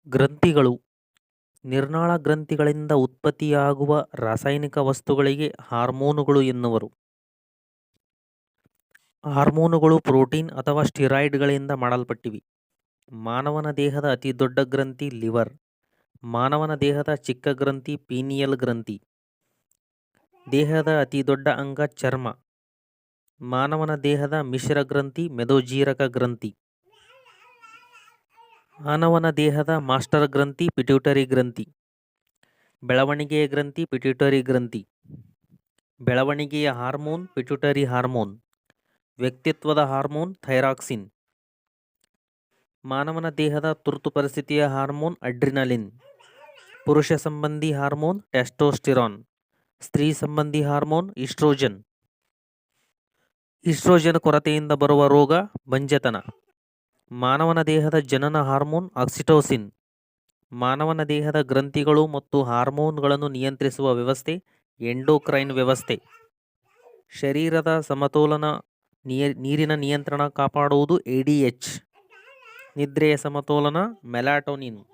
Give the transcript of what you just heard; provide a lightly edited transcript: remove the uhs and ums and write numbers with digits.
ಗ್ರಂಥಿಗಳು ನಿರ್ನಾಳ ಗ್ರಂಥಿಗಳಿಂದ ಉತ್ಪತ್ತಿಯಾಗುವ ರಾಸಾಯನಿಕ ವಸ್ತುಗಳಿಗೆ ಹಾರ್ಮೋನುಗಳು ಎನ್ನುವರು. ಹಾರ್ಮೋನುಗಳು ಪ್ರೋಟೀನ್ ಅಥವಾ ಸ್ಟಿರಾಯ್ಡ್ಗಳಿಂದ ಮಾಡಲ್ಪಟ್ಟಿವೆ. ಮಾನವನ ದೇಹದ ಅತಿ ದೊಡ್ಡ ಗ್ರಂಥಿ ಲಿವರ್. ಮಾನವನ ದೇಹದ ಚಿಕ್ಕ ಗ್ರಂಥಿ ಪೀನಿಯಲ್ ಗ್ರಂಥಿ. ದೇಹದ ಅತಿ ದೊಡ್ಡ ಅಂಗ ಚರ್ಮ. ಮಾನವನ ದೇಹದ ಮಿಶ್ರ ಗ್ರಂಥಿ ಮೆದೋಜೀರಕ ಗ್ರಂಥಿ. ಮಾನವನ ದೇಹದ ಮಾಸ್ಟರ್ ಗ್ರಂಥಿ ಪಿಟ್ಯೂಟರಿ ಗ್ರಂಥಿ. ಬೆಳವಣಿಗೆಯ ಗ್ರಂಥಿ ಪಿಟ್ಯೂಟರಿ ಗ್ರಂಥಿ. ಬೆಳವಣಿಗೆಯ ಹಾರ್ಮೋನ್ ಪಿಟ್ಯೂಟರಿ ಹಾರ್ಮೋನ್. ವ್ಯಕ್ತಿತ್ವದ ಹಾರ್ಮೋನ್ ಥೈರಾಕ್ಸಿನ್. ಮಾನವನ ದೇಹದ ತುರ್ತು ಪರಿಸ್ಥಿತಿಯ ಹಾರ್ಮೋನ್ ಅಡ್ರಿನಲಿನ್. ಪುರುಷ ಸಂಬಂಧಿ ಹಾರ್ಮೋನ್ ಟೆಸ್ಟೋಸ್ಟಿರಾನ್. ಸ್ತ್ರೀ ಸಂಬಂಧಿ ಹಾರ್ಮೋನ್ ಈಸ್ಟ್ರೋಜನ್. ಈಸ್ಟ್ರೋಜನ್ ಕೊರತೆಯಿಂದ ಬರುವ ರೋಗ ಬಂಜೆತನ. ಮಾನವನ ದೇಹದ ಜನನ ಹಾರ್ಮೋನ್ ಆಕ್ಸಿಟೋಸಿನ್. ಮಾನವನ ದೇಹದ ಗ್ರಂಥಿಗಳು ಮತ್ತು ಹಾರ್ಮೋನ್ಗಳನ್ನು ನಿಯಂತ್ರಿಸುವ ವ್ಯವಸ್ಥೆ ಎಂಡೋಕ್ರೈನ್ ವ್ಯವಸ್ಥೆ. ಶರೀರದ ಸಮತೋಲನ ನೀರಿನ ನಿಯಂತ್ರಣ ಕಾಪಾಡುವುದು ADH. ನಿದ್ರೆಯ ಸಮತೋಲನ ಮೆಲಾಟೋನಿನ್.